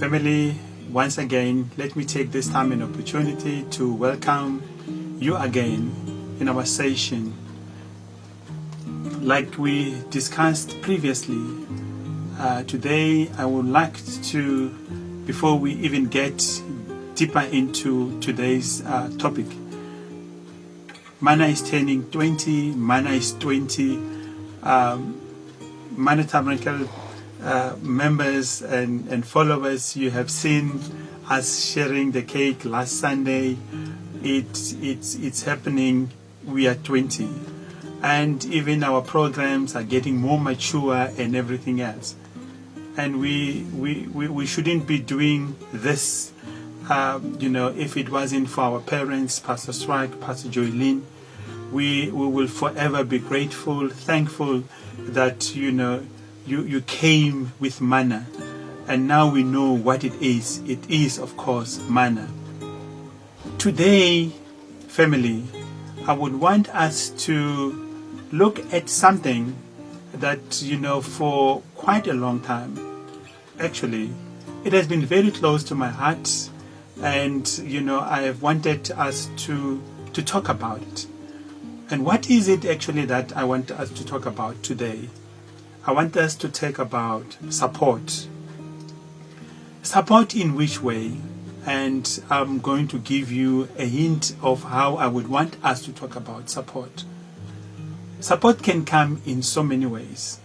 Family, once again, let me take this time and opportunity to welcome you again in our session. Like we discussed previously, today I would like to, before we even get deeper into today's topic, Mana is turning 20, Mana is 20, Mana Tabernacle members and followers, you have seen us sharing the cake last Sunday. It's happening. We are 20, and even our programs are getting more mature and everything else. And we shouldn't be doing this, if it wasn't for our parents, Pastor Strike, Pastor Joylene. We will forever be grateful, thankful that you came with manna, and now we know what it is. It is, of course, manna. Today, family, I would want us to look at something that, for quite a long time, actually, it has been very close to my heart, and, I have wanted us to talk about it. And what is it actually that I want us to talk about today? I want us to talk about support. Support in which way? And I'm going to give you a hint of how I would want us to talk about support. Support can come in so many ways.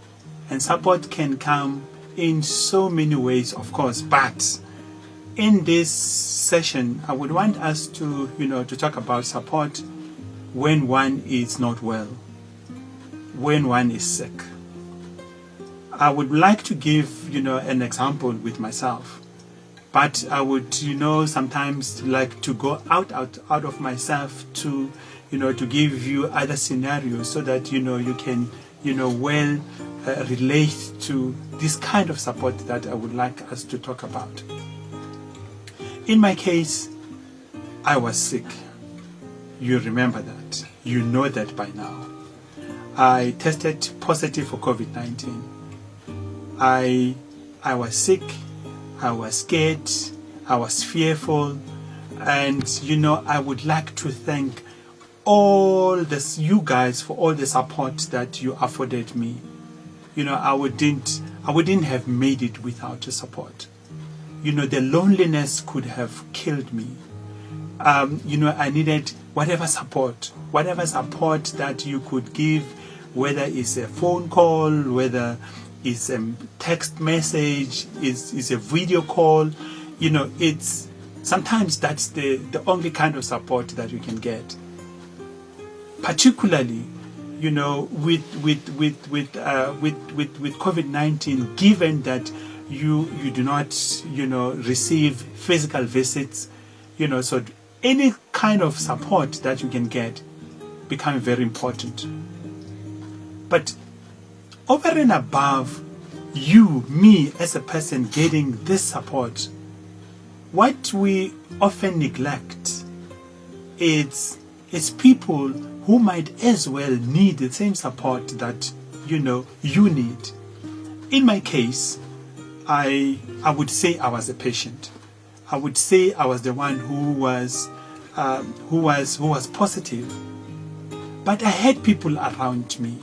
And support can come in so many ways, of course. But in this session, I would want us to, to talk about support when one is not well, when one is sick. I would like to give, an example with myself, but I would, sometimes like to go out of myself to, to give you other scenarios so that, you can, relate to this kind of support that I would like us to talk about. In my case, I was sick. You remember that. You know that by now. I tested positive for COVID-19. I was sick, I was scared, I was fearful, and I would like to thank you guys for all the support that you afforded me. I wouldn't have made it without your support. The loneliness could have killed me. I needed whatever support that you could give, whether it's a phone call, whether it's a text message, is a video call. It's sometimes that's the only kind of support that you can get. Particularly, with COVID-19, given that you do not receive physical visits, so any kind of support that you can get become very important. But over and above me as a person getting this support, what we often neglect is people who might as well need the same support that you need. In my case, I would say I was a patient. I would say I was the one who was positive. But I had people around me.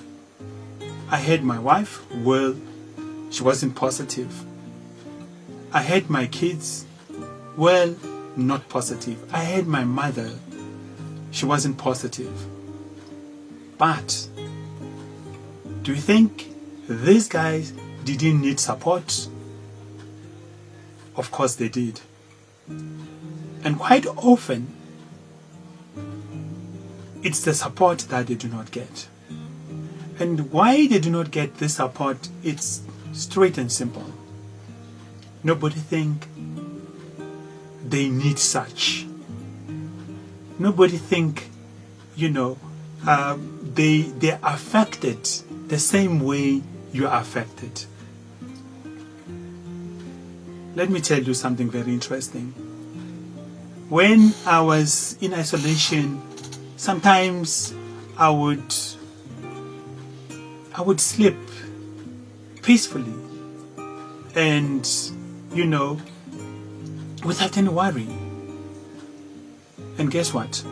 I had my wife, well, she wasn't positive. I had my kids, well, not positive. I had my mother, she wasn't positive. But do you think these guys didn't need support? Of course they did. And quite often, it's the support that they do not get. And why they do not get this support, it's straight and simple. Nobody think they need such. Nobody think, they're affected the same way you are affected. Let me tell you something very interesting. When I was in isolation, sometimes I would sleep peacefully, and without any worry. And guess what?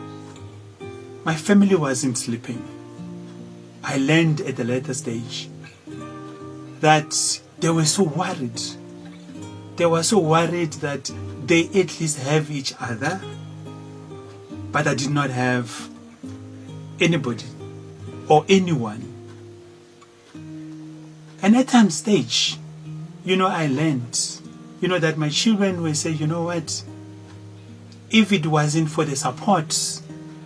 My family wasn't sleeping. I learned at a later stage that they were so worried. They were so worried that they at least have each other, but I did not have anybody or anyone. And at some stage, I learned, that my children will say, you know what, if it wasn't for the support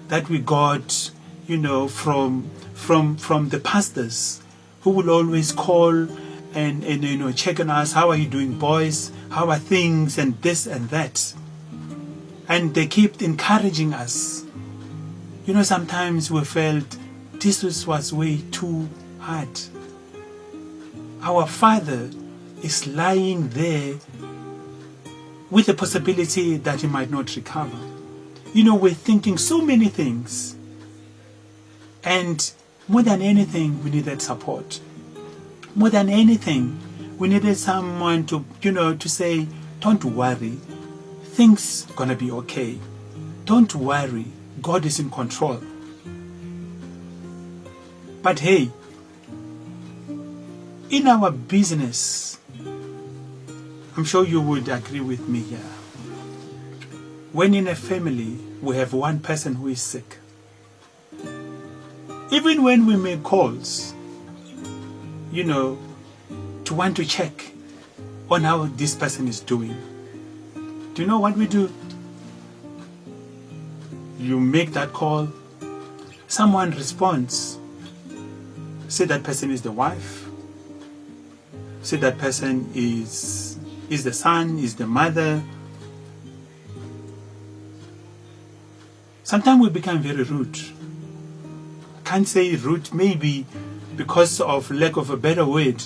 that we got, from the pastors who will always call and check on us, how are you doing, boys? How are things? And this and that. And they kept encouraging us. Sometimes we felt this was way too hard. Our father is lying there with the possibility that he might not recover. We're thinking so many things. And more than anything, we needed support. More than anything, we needed someone to say, don't worry, things are gonna be okay. Don't worry, God is in control. But hey, in our business, I'm sure you would agree with me here. When in a family, we have one person who is sick. Even when we make calls, to want to check on how this person is doing, do you know what we do? You make that call, someone responds, say that person is the wife, say that person is the son, is the mother. Sometimes we become very rude. Can't say rude, maybe because of lack of a better word.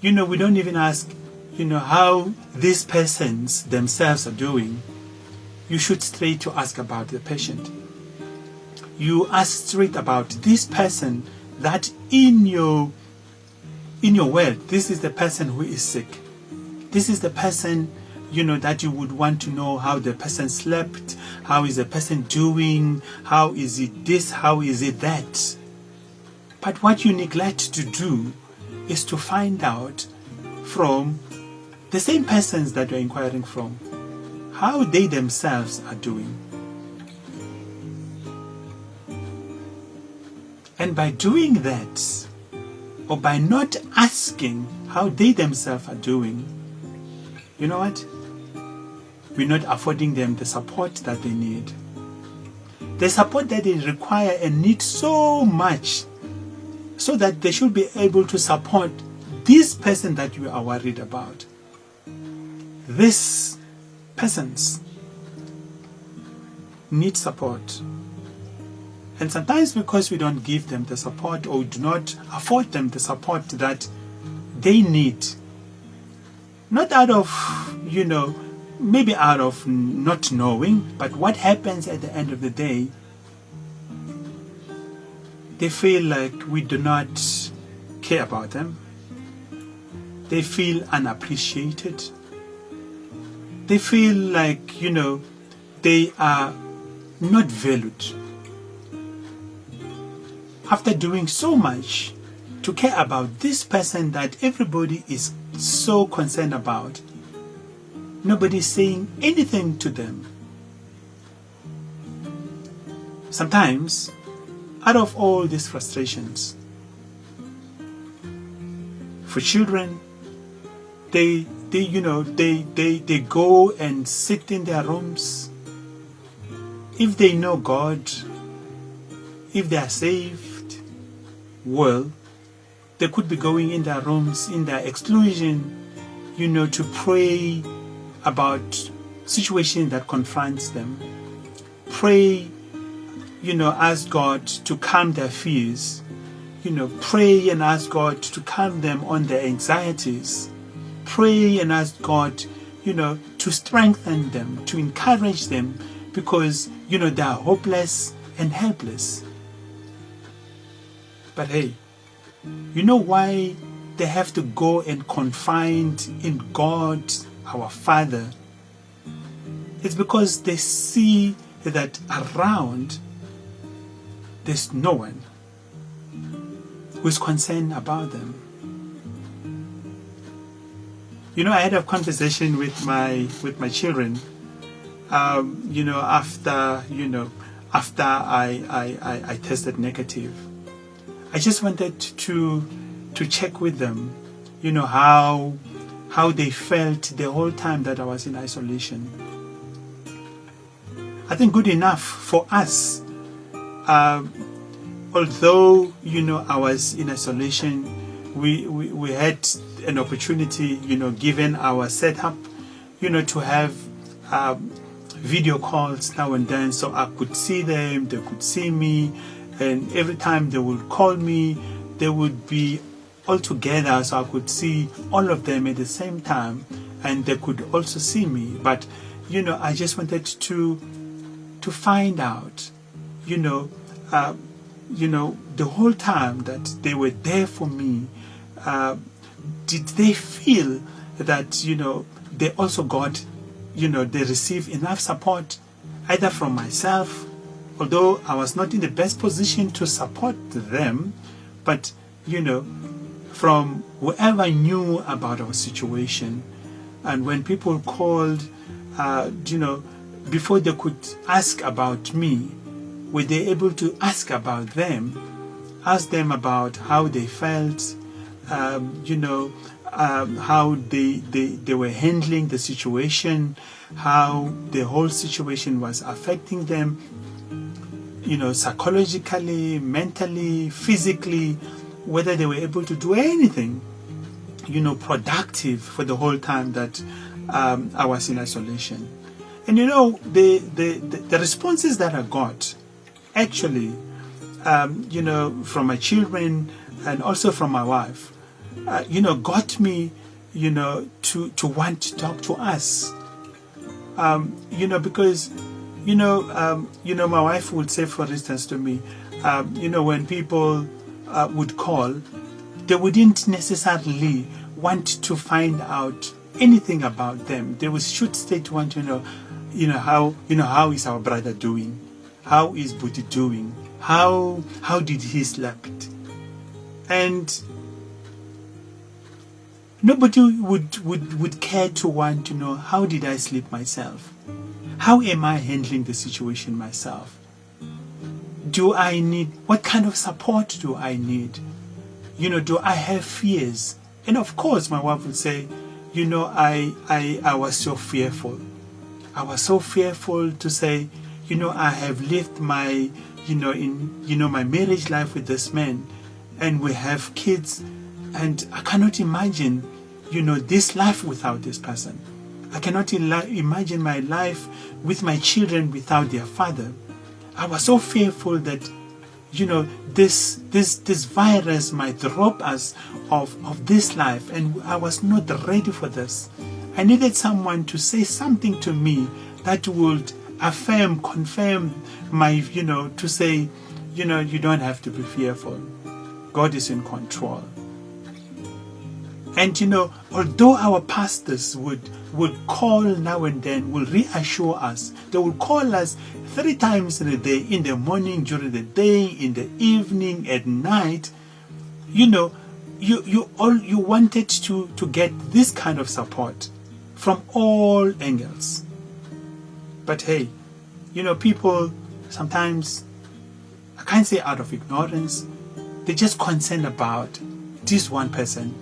We don't even ask, how these persons themselves are doing. You should straight to ask about the patient. You ask straight about this person that in your world, this is the person who is sick. This is the person, that you would want to know how the person slept, how is the person doing, how is it this, how is it that. But what you neglect to do is to find out from the same persons that you're inquiring from, how they themselves are doing. And by doing that, or by not asking how they themselves are doing, you know what? We're not affording them the support that they need. The support that they require and need so much, so that they should be able to support this person that you are worried about. These persons need support. And sometimes because we don't give them the support or do not afford them the support that they need, not out of, maybe out of not knowing, but what happens at the end of the day, they feel like we do not care about them. They feel unappreciated. They feel like, they are not valued. After doing so much to care about this person that everybody is so concerned about, nobody is saying anything to them. Sometimes, out of all these frustrations, for children, they go and sit in their rooms. If they know God, if they are saved, well, they could be going in their rooms, in their exclusion, to pray about situation that confronts them. Pray, ask God to calm their fears. Pray and ask God to calm them on their anxieties. Pray and ask God, to strengthen them, to encourage them, because, they are hopeless and helpless. But hey, you know why they have to go and confide in God, our Father, It's because they see that around there's no one who is concerned about them. You know, I had a conversation with my children. You know, after I tested negative, I just wanted to check with them, you know, how they felt the whole time that I was in isolation. I think good enough for us. Although, you know, I was in isolation, we had an opportunity, you know, given our setup, you know, to have video calls now and then, so I could see them, they could see me, and every time they would call me, they would be all together, so I could see all of them at the same time, and they could also see me. But, you know, I just wanted to find out, you know, the whole time that they were there for me, did they feel that, you know, they also got, you know, they received enough support either from myself, although I was not in the best position to support them, but, you know, from whoever knew about our situation. And when people called, you know, before they could ask about me, were they able to ask about them, ask them about how they felt, you know, how they were handling the situation, how the whole situation was affecting them, you know, psychologically, mentally, physically, whether they were able to do anything, you know, productive for the whole time that I was in isolation. And you know, the responses that I got, actually, you know, from my children and also from my wife, you know, got me, you know, to want to talk to us. You know, because, you know, my wife would say, for instance, to me, you know, when people would call, they wouldn't necessarily want to find out anything about them. They would should stay to want to know, how is our brother doing? How is Buti doing? How did he slept? And nobody would care to want to know, how did I sleep myself? How am I handling the situation myself? Do I need, what kind of support do I need? You know, do I have fears? And of course, my wife would say, you know, I was so fearful. I was so fearful to say, you know, I have lived my, my marriage life with this man, and we have kids, and I cannot imagine, you know, this life without this person. I cannot imagine my life with my children without their father. I was so fearful that, you know, this virus might rob us of this life, and I was not ready for this. I needed someone to say something to me that would affirm, confirm my, you know, to say, you know, you don't have to be fearful. God is in control. And, you know, although our pastors would call now and then, will reassure us, they will call us 3 times in a day, in the morning, during the day, in the evening, at night, you know, you wanted to get this kind of support from all angles. But hey, you know, people sometimes, I can't say out of ignorance, they're just concerned about this one person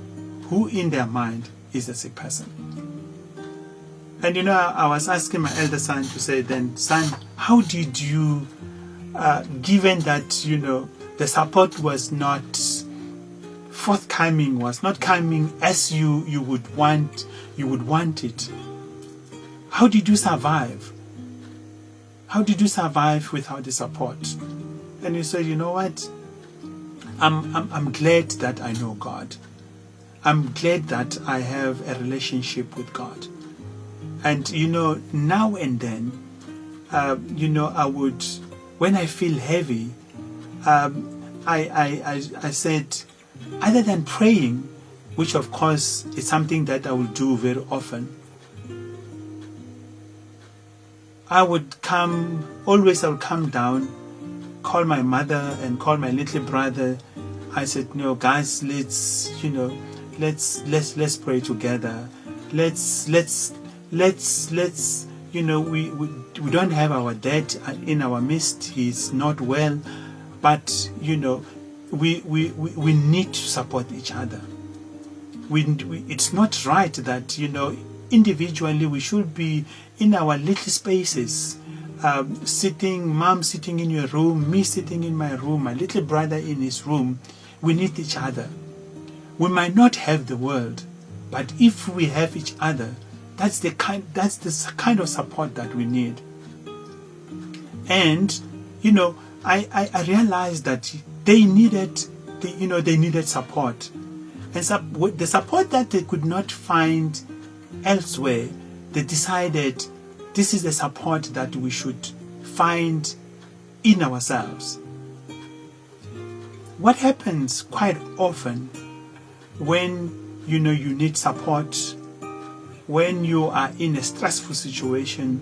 who in their mind is a sick person. And you know, I was asking my elder son to say, then, son, how did you, given that, you know, the support was not forthcoming, was not coming as you would want it, how did you survive? How did you survive without the support? And he said, you know what? I'm glad that I know God. I'm glad that I have a relationship with God. And, you know, now and then, you know, I would, when I feel heavy, I said, other than praying, which of course is something that I will do very often, I would come down, call my mother and call my little brother. I said, no, guys, let's pray together. Let's we don't have our dad in our midst. He's not well, but we need to support each other. It's not right that individually we should be in our little spaces, mom sitting in your room, me sitting in my room, my little brother in his room. We need each other. We might not have the world, but if we have each other, that's the kind of support that we need. And I realized that they needed support, and the support that they could not find elsewhere, they decided this is the support that we should find in ourselves. What happens quite often when you need support, when you are in a stressful situation,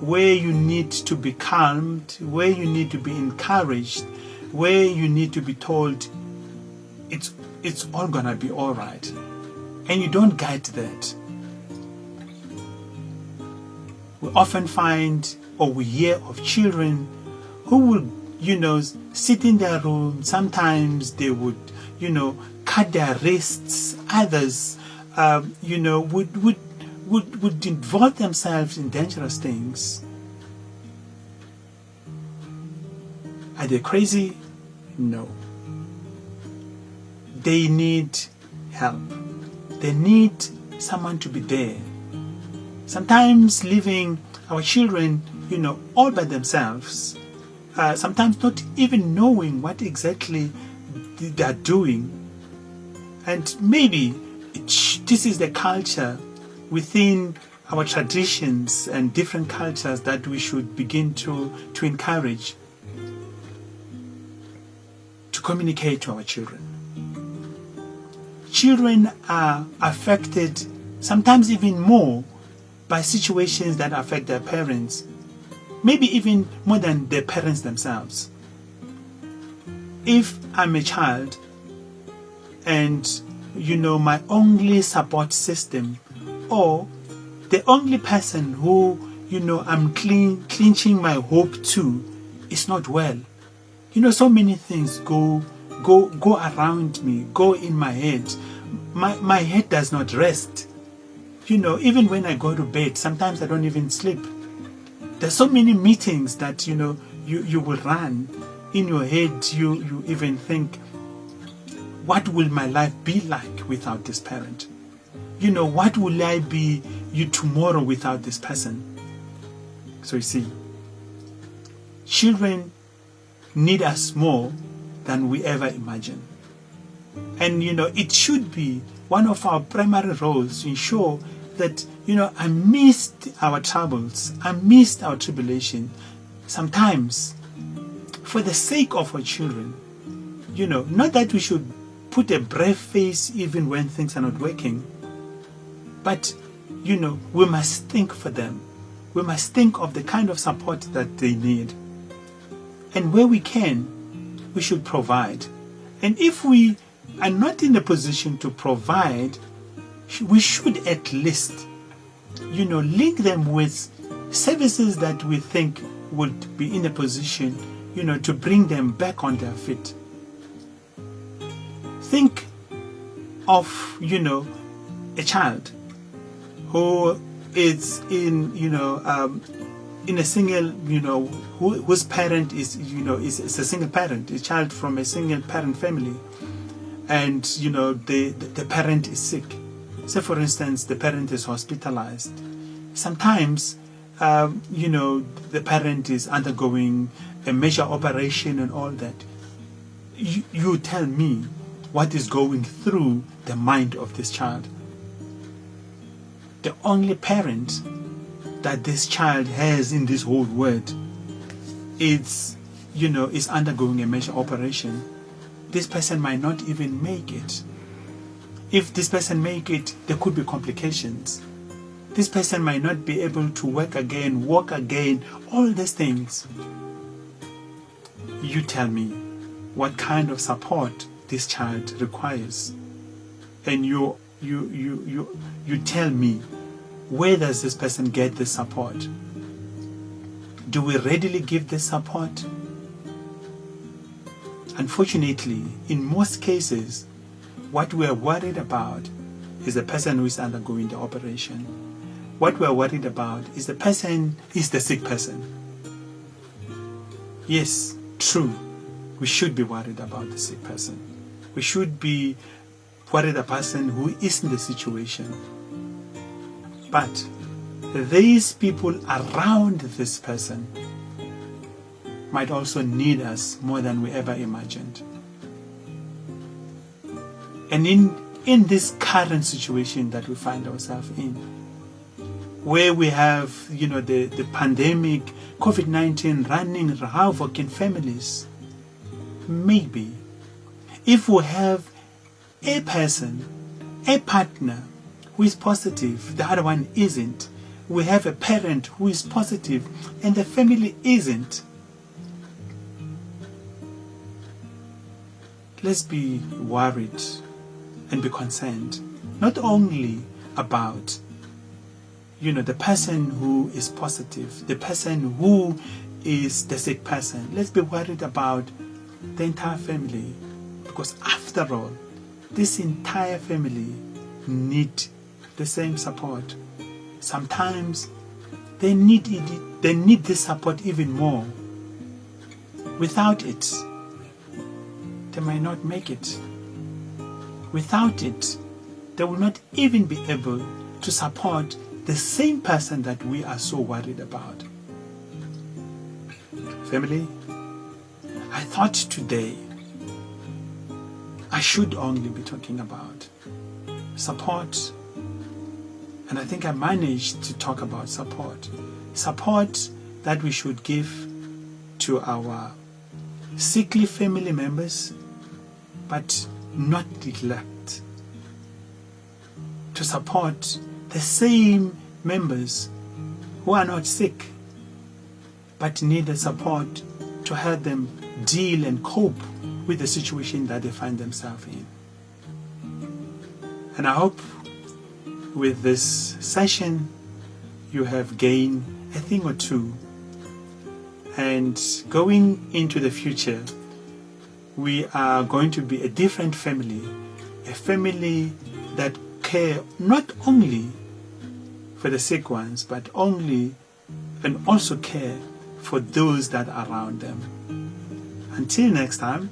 where you need to be calmed, where you need to be encouraged, where you need to be told it's all gonna be all right, and you don't get that. We often find, or we hear of children who will sit in their room. Sometimes they would cut their wrists. Others would involve themselves in dangerous things. Are they crazy? No. They need help. They need someone to be there. Sometimes leaving our children, all by themselves, sometimes not even knowing what exactly they are doing. And maybe this is the culture within our traditions and different cultures that we should begin to encourage, to communicate to our children. Children are affected sometimes even more by situations that affect their parents, maybe even more than their parents themselves. If I'm a child and my only support system, or the only person who I'm clinching my hope to is not well, so many things go around me, go in my head. My head does not rest. Even when I go to bed, sometimes I don't even sleep. There's so many meetings that you will run in your head. You even think, what will my life be like without this parent? What will I be tomorrow without this person? So you see, children need us more than we ever imagine. And it should be one of our primary roles to ensure that amidst our troubles, amidst our tribulation, sometimes for the sake of our children, not that we should put a brave face even when things are not working, but we must think for them. We must think of the kind of support that they need, and where we can, we should provide. And if we are not in a position to provide, we should at least link them with services that we think would be in a position to bring them back on their feet. Think of a child who is in a single whose parent is is a single parent, a child from a single parent family, and the parent is sick. Say for instance, the parent is hospitalized. Sometimes the parent is undergoing a major operation and all that. You tell me what is going through the mind of this child. The only parent that this child has in this whole world is undergoing a major operation. This person might not even make it. If this person make it, there could be complications. This person might not be able to work again, walk again, all these things. You tell me what kind of support this child requires. And you tell me, where does this person get the support? Do we readily give the support? Unfortunately, in most cases, what we are worried about is the person who is undergoing the operation. What we are worried about is the sick person. Yes, true, we should be worried about the sick person. We should be worried about the person who is in the situation. But these people around this person might also need us more than we ever imagined. And in this current situation that we find ourselves in, where we have, the pandemic, COVID-19 running havoc in families, maybe if we have a person, a partner who is positive, the other one isn't, we have a parent who is positive and the family isn't, let's be worried and be concerned not only about the person who is positive, the person who is the sick person. Let's be worried about the entire family, because after all, this entire family need the same support. Sometimes they need this support even more. Without it, they might not make it. Without it, they will not even be able to support the same person that we are so worried about. Family, I thought today I should only be talking about support, and I think I managed to talk about support. Support that we should give to our sickly family members, but not neglect. To support the same members who are not sick, but need the support to help them deal and cope with the situation that they find themselves in. And I hope with this session you have gained a thing or two. And going into the future, we are going to be a different family, a family that care not only for the sick ones, but also care for those that are around them. Until next time.